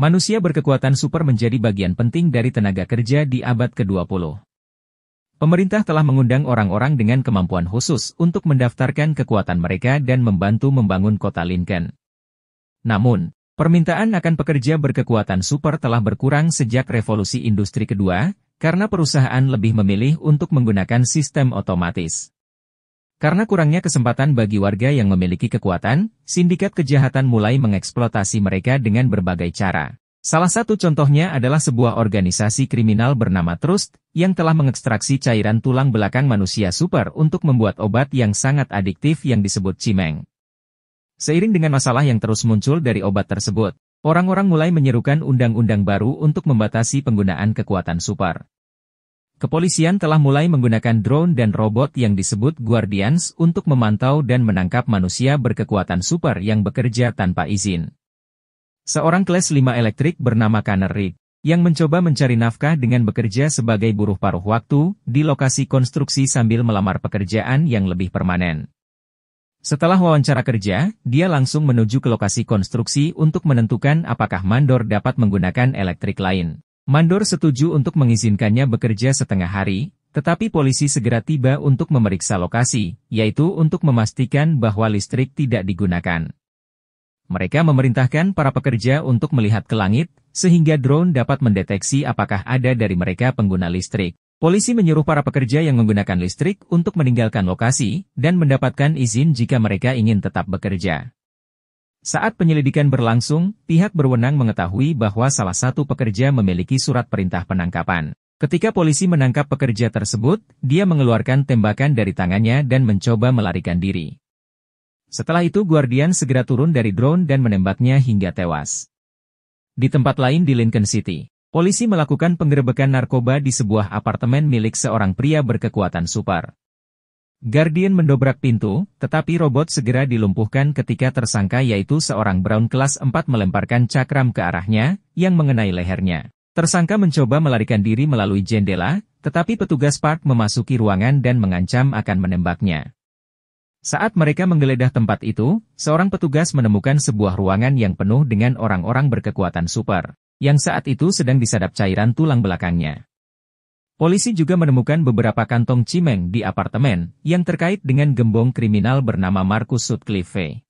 Manusia berkekuatan super menjadi bagian penting dari tenaga kerja di abad ke-20. Pemerintah telah mengundang orang-orang dengan kemampuan khusus untuk mendaftarkan kekuatan mereka dan membantu membangun kota Lincoln. Namun, permintaan akan pekerja berkekuatan super telah berkurang sejak revolusi industri kedua, karena perusahaan lebih memilih untuk menggunakan sistem otomatis. Karena kurangnya kesempatan bagi warga yang memiliki kekuatan, sindikat kejahatan mulai mengeksploitasi mereka dengan berbagai cara. Salah satu contohnya adalah sebuah organisasi kriminal bernama Trust, yang telah mengekstraksi cairan tulang belakang manusia super untuk membuat obat yang sangat adiktif yang disebut cimeng. Seiring dengan masalah yang terus muncul dari obat tersebut, orang-orang mulai menyerukan undang-undang baru untuk membatasi penggunaan kekuatan super. Kepolisian telah mulai menggunakan drone dan robot yang disebut Guardians untuk memantau dan menangkap manusia berkekuatan super yang bekerja tanpa izin. Seorang kelas 5 elektrik bernama Connor Reed, yang mencoba mencari nafkah dengan bekerja sebagai buruh paruh waktu di lokasi konstruksi sambil melamar pekerjaan yang lebih permanen. Setelah wawancara kerja, dia langsung menuju ke lokasi konstruksi untuk menentukan apakah mandor dapat menggunakan elektrik lain. Mandor setuju untuk mengizinkannya bekerja setengah hari, tetapi polisi segera tiba untuk memeriksa lokasi, yaitu untuk memastikan bahwa listrik tidak digunakan. Mereka memerintahkan para pekerja untuk melihat ke langit, sehingga drone dapat mendeteksi apakah ada dari mereka pengguna listrik. Polisi menyuruh para pekerja yang menggunakan listrik untuk meninggalkan lokasi, dan mendapatkan izin jika mereka ingin tetap bekerja. Saat penyelidikan berlangsung, pihak berwenang mengetahui bahwa salah satu pekerja memiliki surat perintah penangkapan. Ketika polisi menangkap pekerja tersebut, dia mengeluarkan tembakan dari tangannya dan mencoba melarikan diri. Setelah itu Guardian segera turun dari drone dan menembaknya hingga tewas. Di tempat lain di Lincoln City, polisi melakukan penggerebekan narkoba di sebuah apartemen milik seorang pria berkekuatan super. Guardian mendobrak pintu, tetapi robot segera dilumpuhkan ketika tersangka yaitu seorang Brown kelas 4 melemparkan cakram ke arahnya, yang mengenai lehernya. Tersangka mencoba melarikan diri melalui jendela, tetapi petugas park memasuki ruangan dan mengancam akan menembaknya. Saat mereka menggeledah tempat itu, seorang petugas menemukan sebuah ruangan yang penuh dengan orang-orang berkekuatan super, yang saat itu sedang disadap cairan tulang belakangnya. Polisi juga menemukan beberapa kantong cimeng di apartemen, yang terkait dengan gembong kriminal bernama Marcus Sutcliffe.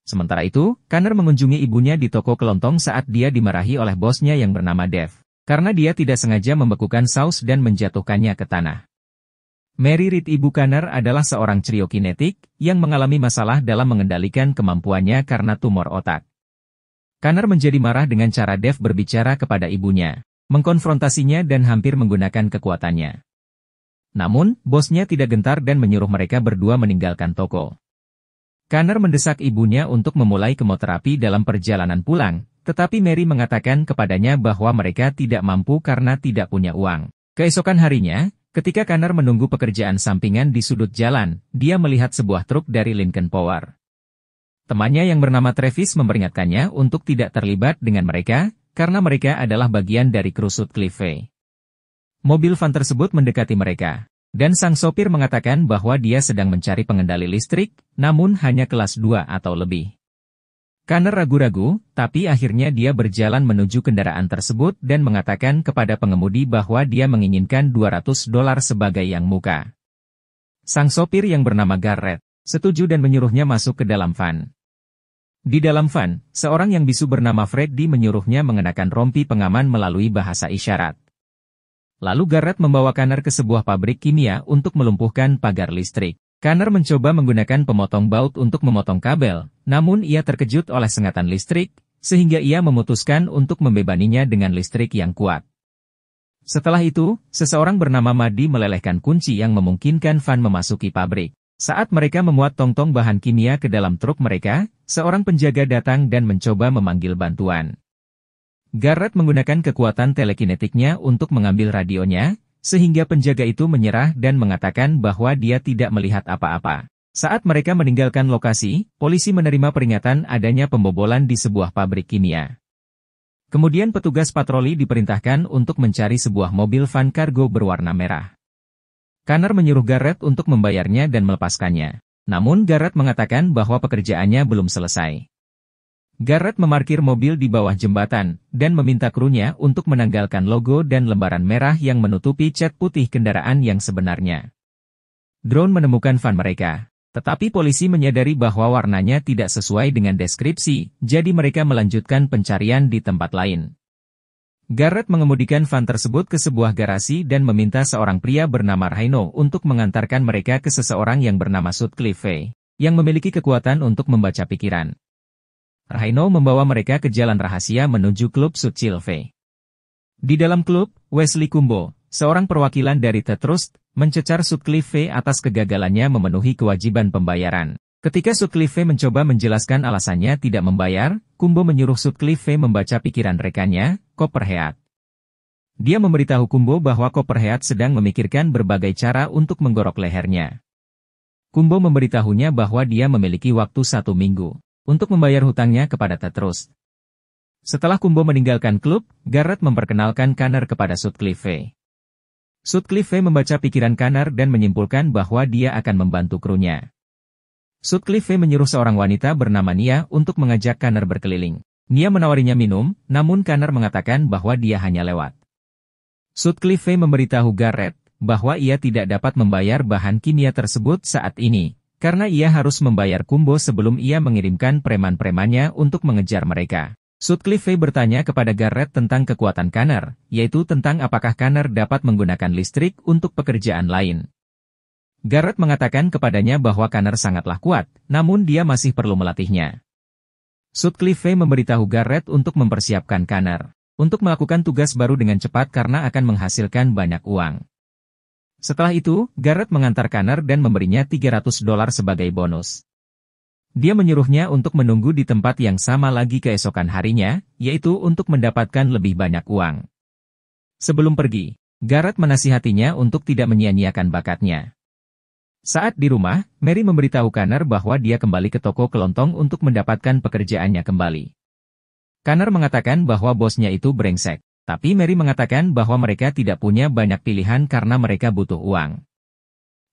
Sementara itu, Connor mengunjungi ibunya di toko kelontong saat dia dimarahi oleh bosnya yang bernama Dave, karena dia tidak sengaja membekukan saus dan menjatuhkannya ke tanah. Mary Reed, ibu Connor, adalah seorang criokinetik, yang mengalami masalah dalam mengendalikan kemampuannya karena tumor otak. Connor menjadi marah dengan cara Dave berbicara kepada ibunya, mengkonfrontasinya dan hampir menggunakan kekuatannya. Namun, bosnya tidak gentar dan menyuruh mereka berdua meninggalkan toko. Connor mendesak ibunya untuk memulai kemoterapi dalam perjalanan pulang, tetapi Mary mengatakan kepadanya bahwa mereka tidak mampu karena tidak punya uang. Keesokan harinya, ketika Connor menunggu pekerjaan sampingan di sudut jalan, dia melihat sebuah truk dari Lincoln Power. Temannya yang bernama Travis memperingatkannya untuk tidak terlibat dengan mereka, karena mereka adalah bagian dari kru Sutcliffe. Mobil van tersebut mendekati mereka, dan sang sopir mengatakan bahwa dia sedang mencari pengendali listrik, namun hanya kelas 2 atau lebih. Connor ragu-ragu, tapi akhirnya dia berjalan menuju kendaraan tersebut dan mengatakan kepada pengemudi bahwa dia menginginkan $200 sebagai yang muka. Sang sopir yang bernama Garrett setuju dan menyuruhnya masuk ke dalam van. Di dalam van, seorang yang bisu bernama Freddy menyuruhnya mengenakan rompi pengaman melalui bahasa isyarat. Lalu Garrett membawa Connor ke sebuah pabrik kimia untuk melumpuhkan pagar listrik. Connor mencoba menggunakan pemotong baut untuk memotong kabel, namun ia terkejut oleh sengatan listrik, sehingga ia memutuskan untuk membebaninya dengan listrik yang kuat. Setelah itu, seseorang bernama Maddie melelehkan kunci yang memungkinkan van memasuki pabrik. Saat mereka memuat tong-tong bahan kimia ke dalam truk mereka, seorang penjaga datang dan mencoba memanggil bantuan. Garrett menggunakan kekuatan telekinetiknya untuk mengambil radionya, sehingga penjaga itu menyerah dan mengatakan bahwa dia tidak melihat apa-apa. Saat mereka meninggalkan lokasi, polisi menerima peringatan adanya pembobolan di sebuah pabrik kimia. Kemudian petugas patroli diperintahkan untuk mencari sebuah mobil van kargo berwarna merah. Connor menyuruh Garrett untuk membayarnya dan melepaskannya. Namun Garrett mengatakan bahwa pekerjaannya belum selesai. Garrett memarkir mobil di bawah jembatan, dan meminta krunya untuk menanggalkan logo dan lembaran merah yang menutupi cat putih kendaraan yang sebenarnya. Drone menemukan van mereka, tetapi polisi menyadari bahwa warnanya tidak sesuai dengan deskripsi, jadi mereka melanjutkan pencarian di tempat lain. Garrett mengemudikan van tersebut ke sebuah garasi dan meminta seorang pria bernama Rhino untuk mengantarkan mereka ke seseorang yang bernama Sutcliffe, yang memiliki kekuatan untuk membaca pikiran. Rhino membawa mereka ke jalan rahasia menuju klub Sutcliffe. Di dalam klub, Wesley Kumbo, seorang perwakilan dari The Trust, mencecar Sutcliffe atas kegagalannya memenuhi kewajiban pembayaran. Ketika Sutcliffe mencoba menjelaskan alasannya tidak membayar, Kumbo menyuruh Sutcliffe membaca pikiran rekannya, Copperhead. Dia memberitahu Kumbo bahwa Copperhead sedang memikirkan berbagai cara untuk menggorok lehernya. Kumbo memberitahunya bahwa dia memiliki waktu 1 minggu untuk membayar hutangnya kepada The Trust. Setelah Kumbo meninggalkan klub, Garrett memperkenalkan Connor kepada Sutcliffe. Sutcliffe membaca pikiran Connor dan menyimpulkan bahwa dia akan membantu krunya. Sutcliffe menyuruh seorang wanita bernama Nia untuk mengajak Connor berkeliling. Nia menawarinya minum, namun Connor mengatakan bahwa dia hanya lewat. Sutcliffe memberitahu Garrett bahwa ia tidak dapat membayar bahan kimia tersebut saat ini, karena ia harus membayar Kumbo sebelum ia mengirimkan preman-premannya untuk mengejar mereka. Sutcliffe bertanya kepada Garrett tentang kekuatan Connor, yaitu tentang apakah Connor dapat menggunakan listrik untuk pekerjaan lain. Garrett mengatakan kepadanya bahwa Connor sangatlah kuat, namun dia masih perlu melatihnya. Sutcliffe memberitahu Garrett untuk mempersiapkan Connor untuk melakukan tugas baru dengan cepat karena akan menghasilkan banyak uang. Setelah itu, Garrett mengantar Connor dan memberinya $300 sebagai bonus. Dia menyuruhnya untuk menunggu di tempat yang sama lagi keesokan harinya, yaitu untuk mendapatkan lebih banyak uang. Sebelum pergi, Garrett menasihatinya untuk tidak menyia-nyiakan bakatnya. Saat di rumah, Mary memberitahu Connor bahwa dia kembali ke toko kelontong untuk mendapatkan pekerjaannya kembali. Connor mengatakan bahwa bosnya itu brengsek, tapi Mary mengatakan bahwa mereka tidak punya banyak pilihan karena mereka butuh uang.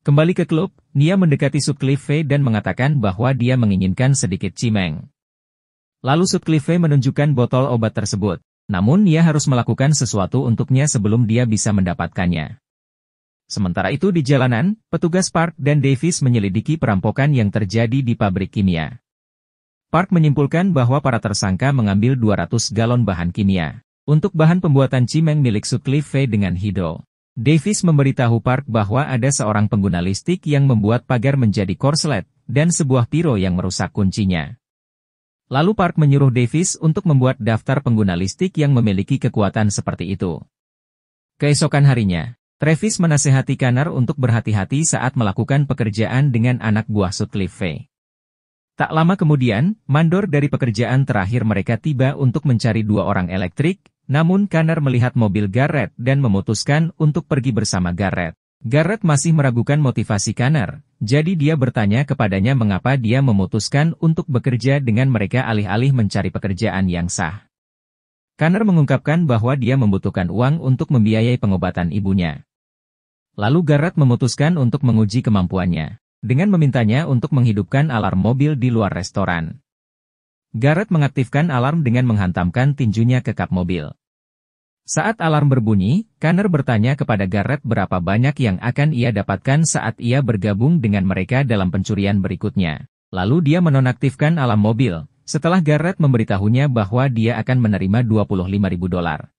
Kembali ke klub, Nia mendekati Sutcliffe dan mengatakan bahwa dia menginginkan sedikit cimeng. Lalu Sutcliffe menunjukkan botol obat tersebut, namun Nia harus melakukan sesuatu untuknya sebelum dia bisa mendapatkannya. Sementara itu di jalanan, petugas Park dan Davis menyelidiki perampokan yang terjadi di pabrik kimia. Park menyimpulkan bahwa para tersangka mengambil 200 galon bahan kimia untuk bahan pembuatan cimeng milik Sutcliffe dengan Hido. Davis memberitahu Park bahwa ada seorang pengguna listrik yang membuat pagar menjadi korslet dan sebuah piro yang merusak kuncinya. Lalu Park menyuruh Davis untuk membuat daftar pengguna listrik yang memiliki kekuatan seperti itu. Keesokan harinya, Travis menasihati Connor untuk berhati-hati saat melakukan pekerjaan dengan anak buah Sutcliffe. Tak lama kemudian, mandor dari pekerjaan terakhir mereka tiba untuk mencari 2 orang elektrik, namun Connor melihat mobil Garrett dan memutuskan untuk pergi bersama Garrett. Garrett masih meragukan motivasi Connor, jadi dia bertanya kepadanya mengapa dia memutuskan untuk bekerja dengan mereka alih-alih mencari pekerjaan yang sah. Connor mengungkapkan bahwa dia membutuhkan uang untuk membiayai pengobatan ibunya. Lalu Garrett memutuskan untuk menguji kemampuannya, dengan memintanya untuk menghidupkan alarm mobil di luar restoran. Garrett mengaktifkan alarm dengan menghantamkan tinjunya ke kap mobil. Saat alarm berbunyi, Connor bertanya kepada Garrett berapa banyak yang akan ia dapatkan saat ia bergabung dengan mereka dalam pencurian berikutnya. Lalu dia menonaktifkan alarm mobil, setelah Garrett memberitahunya bahwa dia akan menerima $25.000.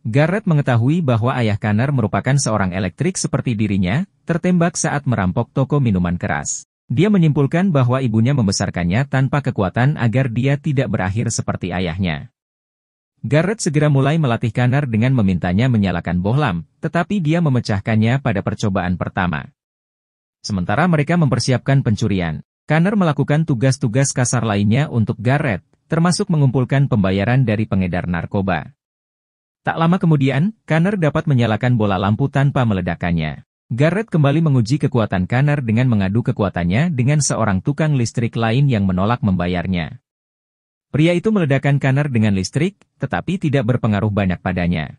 Garrett mengetahui bahwa ayah Connor merupakan seorang elektrik seperti dirinya, tertembak saat merampok toko minuman keras. Dia menyimpulkan bahwa ibunya membesarkannya tanpa kekuatan agar dia tidak berakhir seperti ayahnya. Garrett segera mulai melatih Connor dengan memintanya menyalakan bohlam, tetapi dia memecahkannya pada percobaan pertama. Sementara mereka mempersiapkan pencurian, Connor melakukan tugas-tugas kasar lainnya untuk Garrett, termasuk mengumpulkan pembayaran dari pengedar narkoba. Tak lama kemudian, Connor dapat menyalakan bola lampu tanpa meledakkannya. Garrett kembali menguji kekuatan Connor dengan mengadu kekuatannya dengan seorang tukang listrik lain yang menolak membayarnya. Pria itu meledakkan Connor dengan listrik, tetapi tidak berpengaruh banyak padanya.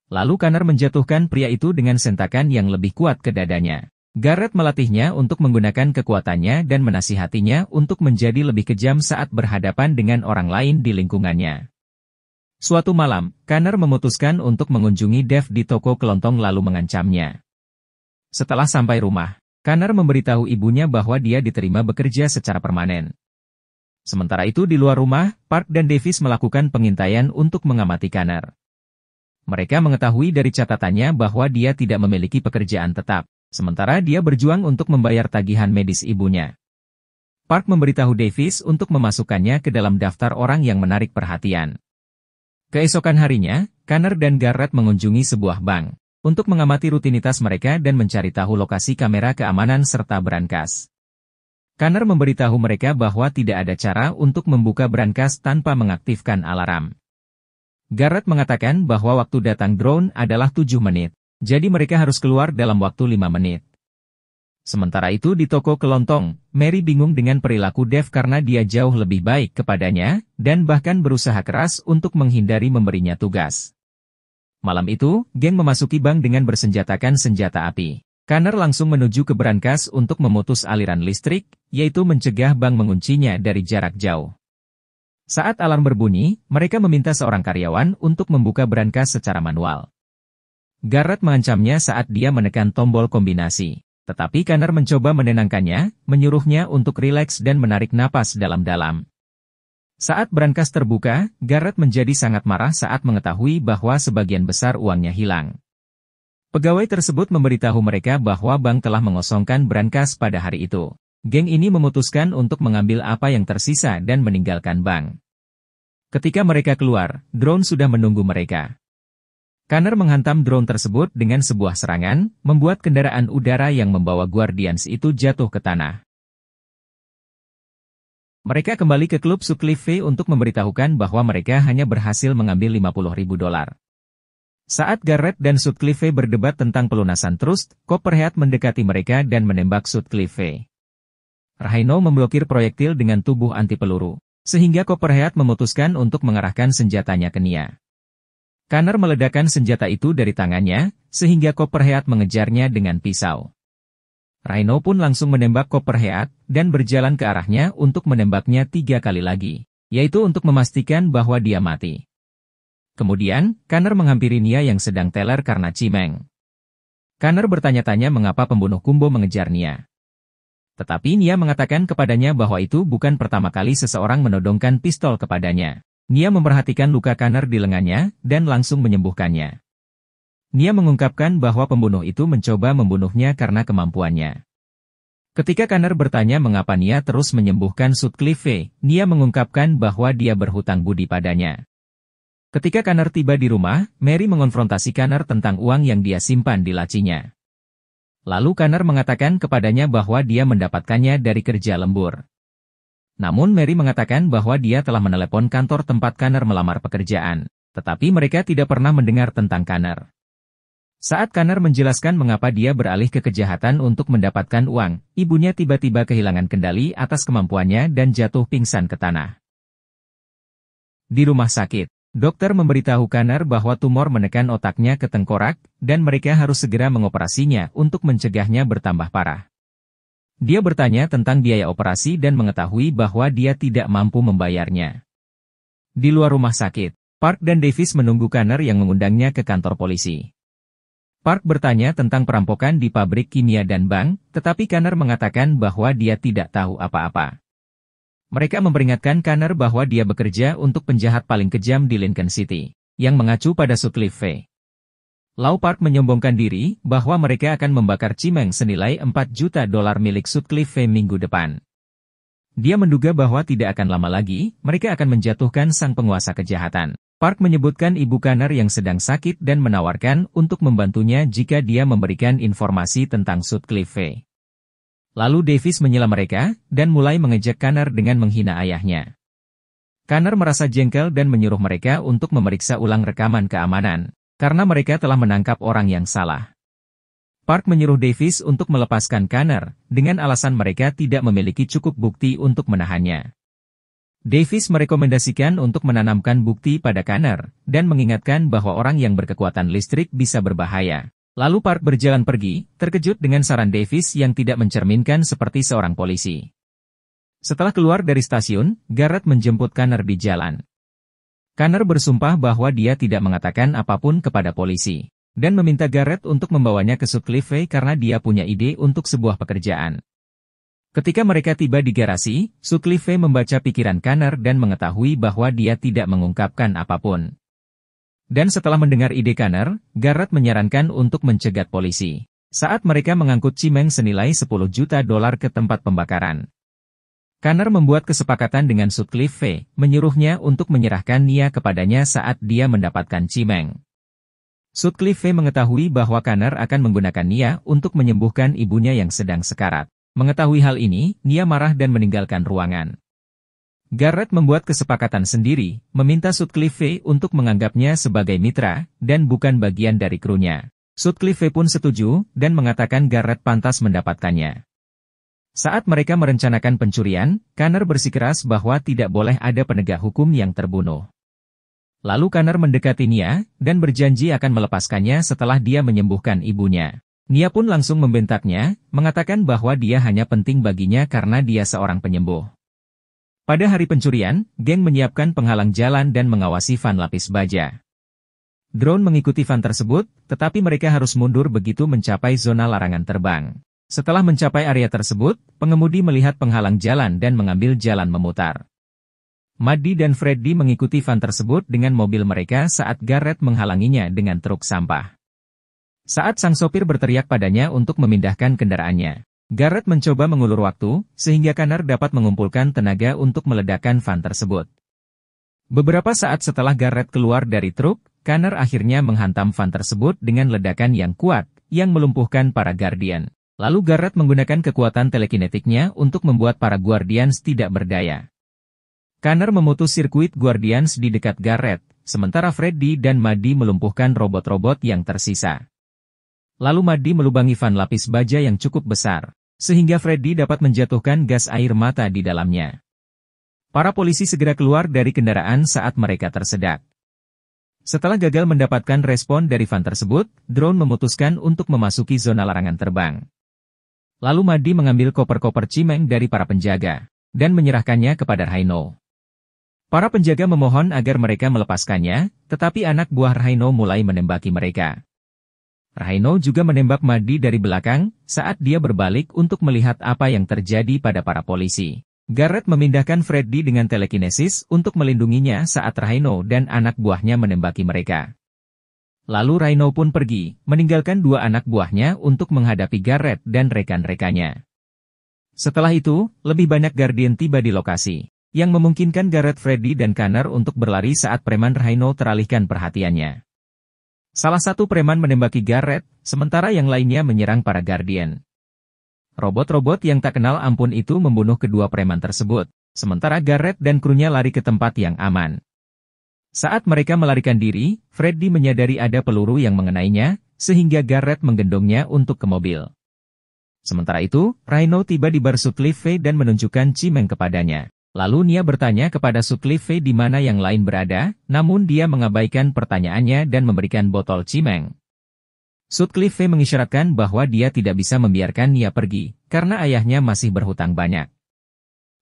Lalu Connor menjatuhkan pria itu dengan sentakan yang lebih kuat ke dadanya. Garrett melatihnya untuk menggunakan kekuatannya dan menasihatinya untuk menjadi lebih kejam saat berhadapan dengan orang lain di lingkungannya. Suatu malam, Connor memutuskan untuk mengunjungi Dave di toko kelontong lalu mengancamnya. Setelah sampai rumah, Connor memberitahu ibunya bahwa dia diterima bekerja secara permanen. Sementara itu di luar rumah, Park dan Davis melakukan pengintaian untuk mengamati Connor. Mereka mengetahui dari catatannya bahwa dia tidak memiliki pekerjaan tetap, sementara dia berjuang untuk membayar tagihan medis ibunya. Park memberitahu Davis untuk memasukkannya ke dalam daftar orang yang menarik perhatian. Keesokan harinya, Connor dan Garrett mengunjungi sebuah bank untuk mengamati rutinitas mereka dan mencari tahu lokasi kamera keamanan serta brankas. Connor memberitahu mereka bahwa tidak ada cara untuk membuka brankas tanpa mengaktifkan alarm. Garrett mengatakan bahwa waktu datang drone adalah 7 menit, jadi mereka harus keluar dalam waktu 5 menit. Sementara itu di toko kelontong, Mary bingung dengan perilaku Dave karena dia jauh lebih baik kepadanya, dan bahkan berusaha keras untuk menghindari memberinya tugas. Malam itu, geng memasuki bank dengan bersenjatakan senjata api. Connor langsung menuju ke brankas untuk memutus aliran listrik, yaitu mencegah bank menguncinya dari jarak jauh. Saat alarm berbunyi, mereka meminta seorang karyawan untuk membuka brankas secara manual. Garrett mengancamnya saat dia menekan tombol kombinasi. Tetapi Connor mencoba menenangkannya, menyuruhnya untuk rileks dan menarik napas dalam-dalam. Saat brankas terbuka, Garrett menjadi sangat marah saat mengetahui bahwa sebagian besar uangnya hilang. Pegawai tersebut memberitahu mereka bahwa bank telah mengosongkan brankas pada hari itu. Geng ini memutuskan untuk mengambil apa yang tersisa dan meninggalkan bank. Ketika mereka keluar, drone sudah menunggu mereka. Connor menghantam drone tersebut dengan sebuah serangan, membuat kendaraan udara yang membawa Guardians itu jatuh ke tanah. Mereka kembali ke klub Sutcliffe untuk memberitahukan bahwa mereka hanya berhasil mengambil $50.000. Saat Garrett dan Sutcliffe berdebat tentang pelunasan trust, Copperhead mendekati mereka dan menembak Sutcliffe. Rhino memblokir proyektil dengan tubuh anti peluru, sehingga Copperhead memutuskan untuk mengarahkan senjatanya ke Nia. Connor meledakkan senjata itu dari tangannya, sehingga Copperhead mengejarnya dengan pisau. Rhino pun langsung menembak Copperhead, dan berjalan ke arahnya untuk menembaknya 3 kali lagi, yaitu untuk memastikan bahwa dia mati. Kemudian, Connor menghampiri Nia yang sedang teler karena cimeng. Connor bertanya-tanya mengapa pembunuh Kumbo mengejar Nia. Tetapi Nia mengatakan kepadanya bahwa itu bukan pertama kali seseorang menodongkan pistol kepadanya. Nia memperhatikan luka Connor di lengannya, dan langsung menyembuhkannya. Nia mengungkapkan bahwa pembunuh itu mencoba membunuhnya karena kemampuannya. Ketika Connor bertanya mengapa Nia terus menyembuhkan Sutcliffe, Nia mengungkapkan bahwa dia berhutang budi padanya. Ketika Connor tiba di rumah, Mary mengonfrontasi Connor tentang uang yang dia simpan di lacinya. Lalu Connor mengatakan kepadanya bahwa dia mendapatkannya dari kerja lembur. Namun Mary mengatakan bahwa dia telah menelepon kantor tempat Connor melamar pekerjaan, tetapi mereka tidak pernah mendengar tentang Connor. Saat Connor menjelaskan mengapa dia beralih ke kejahatan untuk mendapatkan uang, ibunya tiba-tiba kehilangan kendali atas kemampuannya dan jatuh pingsan ke tanah. Di rumah sakit, dokter memberitahu Connor bahwa tumor menekan otaknya ke tengkorak, dan mereka harus segera mengoperasinya untuk mencegahnya bertambah parah. Dia bertanya tentang biaya operasi dan mengetahui bahwa dia tidak mampu membayarnya. Di luar rumah sakit, Park dan Davis menunggu Connor yang mengundangnya ke kantor polisi. Park bertanya tentang perampokan di pabrik kimia dan bank, tetapi Connor mengatakan bahwa dia tidak tahu apa-apa. Mereka memperingatkan Connor bahwa dia bekerja untuk penjahat paling kejam di Lincoln City, yang mengacu pada Sutcliffe. Lau Park menyombongkan diri bahwa mereka akan membakar cimeng senilai $4 juta milik Sutcliffe minggu depan. Dia menduga bahwa tidak akan lama lagi, mereka akan menjatuhkan sang penguasa kejahatan. Park menyebutkan ibu Connor yang sedang sakit dan menawarkan untuk membantunya jika dia memberikan informasi tentang Sutcliffe. Lalu Davis menyela mereka, dan mulai mengejek Connor dengan menghina ayahnya. Connor merasa jengkel dan menyuruh mereka untuk memeriksa ulang rekaman keamanan, karena mereka telah menangkap orang yang salah. Park menyuruh Davis untuk melepaskan Connor, dengan alasan mereka tidak memiliki cukup bukti untuk menahannya. Davis merekomendasikan untuk menanamkan bukti pada Connor, dan mengingatkan bahwa orang yang berkekuatan listrik bisa berbahaya. Lalu Park berjalan pergi, terkejut dengan saran Davis yang tidak mencerminkan seperti seorang polisi. Setelah keluar dari stasiun, Garrett menjemput Connor di jalan. Connor bersumpah bahwa dia tidak mengatakan apapun kepada polisi, dan meminta Garrett untuk membawanya ke Sutcliffe karena dia punya ide untuk sebuah pekerjaan. Ketika mereka tiba di garasi, Sutcliffe membaca pikiran Connor dan mengetahui bahwa dia tidak mengungkapkan apapun. Dan setelah mendengar ide Connor, Garrett menyarankan untuk mencegat polisi. Saat mereka mengangkut cimeng senilai $10 juta ke tempat pembakaran. Connor membuat kesepakatan dengan Sutcliffe, menyuruhnya untuk menyerahkan Nia kepadanya saat dia mendapatkan cimeng. Sutcliffe mengetahui bahwa Connor akan menggunakan Nia untuk menyembuhkan ibunya yang sedang sekarat. Mengetahui hal ini, Nia marah dan meninggalkan ruangan. Garrett membuat kesepakatan sendiri, meminta Sutcliffe untuk menganggapnya sebagai mitra, dan bukan bagian dari krunya. Sutcliffe pun setuju, dan mengatakan Garrett pantas mendapatkannya. Saat mereka merencanakan pencurian, Connor bersikeras bahwa tidak boleh ada penegak hukum yang terbunuh. Lalu Connor mendekati Nia, dan berjanji akan melepaskannya setelah dia menyembuhkan ibunya. Nia pun langsung membentaknya, mengatakan bahwa dia hanya penting baginya karena dia seorang penyembuh. Pada hari pencurian, geng menyiapkan penghalang jalan dan mengawasi van lapis baja. Drone mengikuti van tersebut, tetapi mereka harus mundur begitu mencapai zona larangan terbang. Setelah mencapai area tersebut, pengemudi melihat penghalang jalan dan mengambil jalan memutar. Maddie dan Freddy mengikuti van tersebut dengan mobil mereka saat Garrett menghalanginya dengan truk sampah. Saat sang sopir berteriak padanya untuk memindahkan kendaraannya, Garrett mencoba mengulur waktu, sehingga Connor dapat mengumpulkan tenaga untuk meledakkan van tersebut. Beberapa saat setelah Garrett keluar dari truk, Connor akhirnya menghantam van tersebut dengan ledakan yang kuat, yang melumpuhkan para Guardian. Lalu Garrett menggunakan kekuatan telekinetiknya untuk membuat para Guardians tidak berdaya. Connor memutus sirkuit Guardians di dekat Garrett, sementara Freddy dan Maddie melumpuhkan robot-robot yang tersisa. Lalu Maddie melubangi van lapis baja yang cukup besar, sehingga Freddy dapat menjatuhkan gas air mata di dalamnya. Para polisi segera keluar dari kendaraan saat mereka tersedak. Setelah gagal mendapatkan respon dari van tersebut, drone memutuskan untuk memasuki zona larangan terbang. Lalu Maddie mengambil koper-koper cimeng dari para penjaga, dan menyerahkannya kepada Rhino. Para penjaga memohon agar mereka melepaskannya, tetapi anak buah Rhino mulai menembaki mereka. Rhino juga menembak Maddie dari belakang, saat dia berbalik untuk melihat apa yang terjadi pada para polisi. Garrett memindahkan Freddy dengan telekinesis untuk melindunginya saat Rhino dan anak buahnya menembaki mereka. Lalu Rhino pun pergi, meninggalkan dua anak buahnya untuk menghadapi Garrett dan rekan-rekannya. Setelah itu, lebih banyak Guardian tiba di lokasi, yang memungkinkan Garrett, Freddy dan Connor untuk berlari saat preman Rhino teralihkan perhatiannya. Salah satu preman menembaki Garrett, sementara yang lainnya menyerang para Guardian. Robot-robot yang tak kenal ampun itu membunuh kedua preman tersebut, sementara Garrett dan krunya lari ke tempat yang aman. Saat mereka melarikan diri, Freddy menyadari ada peluru yang mengenainya, sehingga Garrett menggendongnya untuk ke mobil. Sementara itu, Rhino tiba di bar Sutcliffe dan menunjukkan cimeng kepadanya. Lalu Nia bertanya kepada Sutcliffe di mana yang lain berada, namun dia mengabaikan pertanyaannya dan memberikan botol cimeng. Sutcliffe mengisyaratkan bahwa dia tidak bisa membiarkan Nia pergi, karena ayahnya masih berhutang banyak.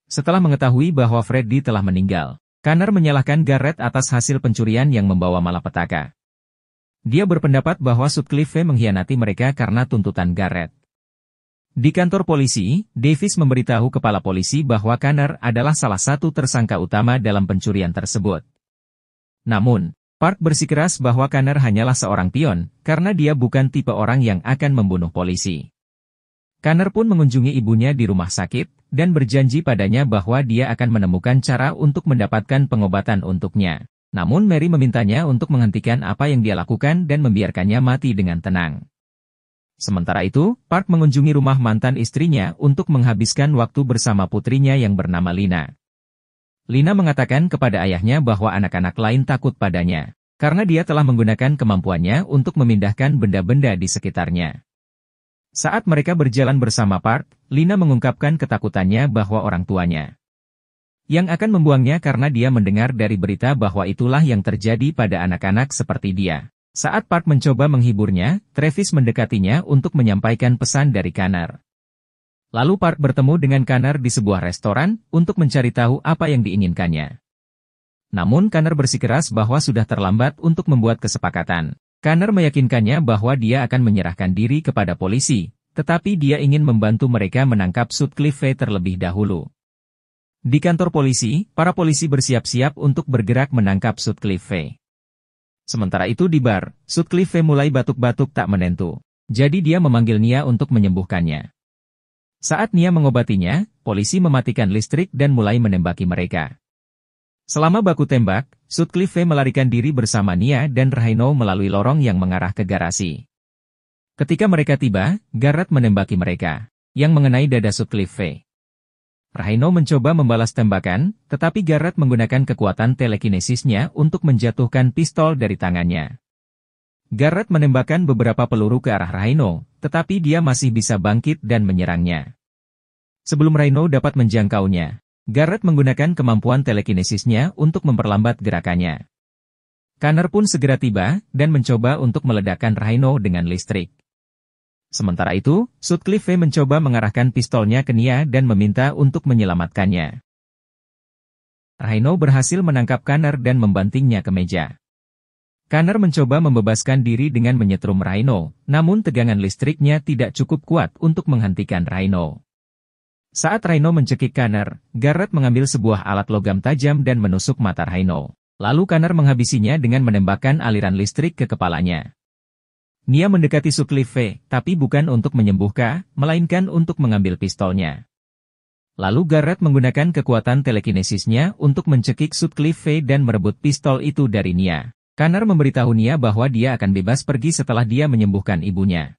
Setelah mengetahui bahwa Freddy telah meninggal, Connor menyalahkan Garrett atas hasil pencurian yang membawa malapetaka. Dia berpendapat bahwa Sutcliffe mengkhianati mereka karena tuntutan Garrett. Di kantor polisi, Davis memberitahu kepala polisi bahwa Connor adalah salah satu tersangka utama dalam pencurian tersebut. Namun, Park bersikeras bahwa Connor hanyalah seorang pion, karena dia bukan tipe orang yang akan membunuh polisi. Connor pun mengunjungi ibunya di rumah sakit, dan berjanji padanya bahwa dia akan menemukan cara untuk mendapatkan pengobatan untuknya. Namun Mary memintanya untuk menghentikan apa yang dia lakukan dan membiarkannya mati dengan tenang. Sementara itu, Park mengunjungi rumah mantan istrinya untuk menghabiskan waktu bersama putrinya yang bernama Lina. Lina mengatakan kepada ayahnya bahwa anak-anak lain takut padanya, karena dia telah menggunakan kemampuannya untuk memindahkan benda-benda di sekitarnya. Saat mereka berjalan bersama Park, Lina mengungkapkan ketakutannya bahwa orang tuanya yang akan membuangnya karena dia mendengar dari berita bahwa itulah yang terjadi pada anak-anak seperti dia. Saat Park mencoba menghiburnya, Travis mendekatinya untuk menyampaikan pesan dari Connor. Lalu Park bertemu dengan Connor di sebuah restoran untuk mencari tahu apa yang diinginkannya. Namun Connor bersikeras bahwa sudah terlambat untuk membuat kesepakatan. Connor meyakinkannya bahwa dia akan menyerahkan diri kepada polisi, tetapi dia ingin membantu mereka menangkap Sutcliffe terlebih dahulu. Di kantor polisi, para polisi bersiap-siap untuk bergerak menangkap Sutcliffe. Sementara itu di bar, Sutcliffe mulai batuk-batuk tak menentu. Jadi dia memanggil Nia untuk menyembuhkannya. Saat Nia mengobatinya, polisi mematikan listrik dan mulai menembaki mereka. Selama baku tembak, Sutcliffe melarikan diri bersama Nia dan Rhino melalui lorong yang mengarah ke garasi. Ketika mereka tiba, Garrett menembaki mereka, yang mengenai dada Sutcliffe. Rhino mencoba membalas tembakan, tetapi Garrett menggunakan kekuatan telekinesisnya untuk menjatuhkan pistol dari tangannya. Garrett menembakkan beberapa peluru ke arah Rhino, tetapi dia masih bisa bangkit dan menyerangnya. Sebelum Rhino dapat menjangkaunya, Garrett menggunakan kemampuan telekinesisnya untuk memperlambat gerakannya. Connor pun segera tiba dan mencoba untuk meledakkan Rhino dengan listrik. Sementara itu, Sutcliffe mencoba mengarahkan pistolnya ke Nia dan meminta untuk menyelamatkannya. Rhino berhasil menangkap Connor dan membantingnya ke meja. Connor mencoba membebaskan diri dengan menyetrum Rhino, namun tegangan listriknya tidak cukup kuat untuk menghentikan Rhino. Saat Rhino mencekik Connor, Garrett mengambil sebuah alat logam tajam dan menusuk mata Rhino. Lalu Connor menghabisinya dengan menembakkan aliran listrik ke kepalanya. Nia mendekati Sutcliffe, tapi bukan untuk menyembuhkan, melainkan untuk mengambil pistolnya. Lalu Garrett menggunakan kekuatan telekinesisnya untuk mencekik Sutcliffe dan merebut pistol itu dari Nia. Connor memberitahu Nia bahwa dia akan bebas pergi setelah dia menyembuhkan ibunya.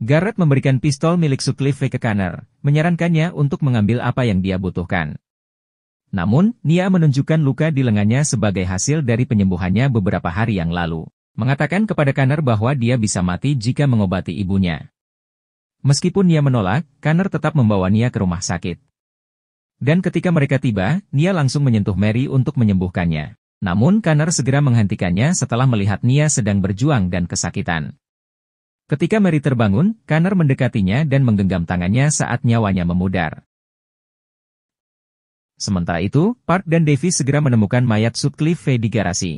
Garrett memberikan pistol milik Sutcliffe ke Connor, menyarankannya untuk mengambil apa yang dia butuhkan. Namun, Nia menunjukkan luka di lengannya sebagai hasil dari penyembuhannya beberapa hari yang lalu. Mengatakan kepada Connor bahwa dia bisa mati jika mengobati ibunya. Meskipun Nia menolak, Connor tetap membawa Nia ke rumah sakit. Dan ketika mereka tiba, Nia langsung menyentuh Mary untuk menyembuhkannya. Namun Connor segera menghentikannya setelah melihat Nia sedang berjuang dan kesakitan. Ketika Mary terbangun, Connor mendekatinya dan menggenggam tangannya saat nyawanya memudar. Sementara itu, Park dan Davis segera menemukan mayat Sutcliffe di garasi.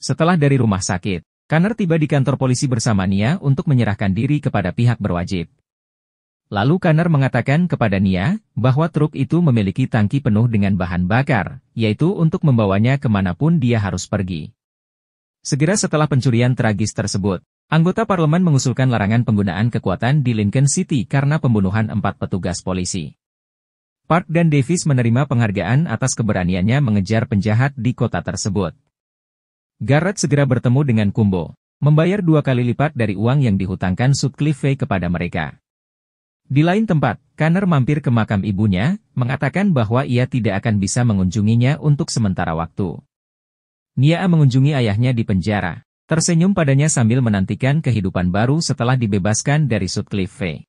Setelah dari rumah sakit, Connor tiba di kantor polisi bersama Nia untuk menyerahkan diri kepada pihak berwajib. Lalu Connor mengatakan kepada Nia bahwa truk itu memiliki tangki penuh dengan bahan bakar, yaitu untuk membawanya kemanapun dia harus pergi. Segera setelah pencurian tragis tersebut, anggota parlemen mengusulkan larangan penggunaan kekuatan di Lincoln City karena pembunuhan 4 petugas polisi. Park dan Davis menerima penghargaan atas keberaniannya mengejar penjahat di kota tersebut. Garrett segera bertemu dengan Kumbo, membayar 2 kali lipat dari uang yang dihutangkan Sutcliffe kepada mereka. Di lain tempat, Connor mampir ke makam ibunya, mengatakan bahwa ia tidak akan bisa mengunjunginya untuk sementara waktu. Nia mengunjungi ayahnya di penjara, tersenyum padanya sambil menantikan kehidupan baru setelah dibebaskan dari Sutcliffe.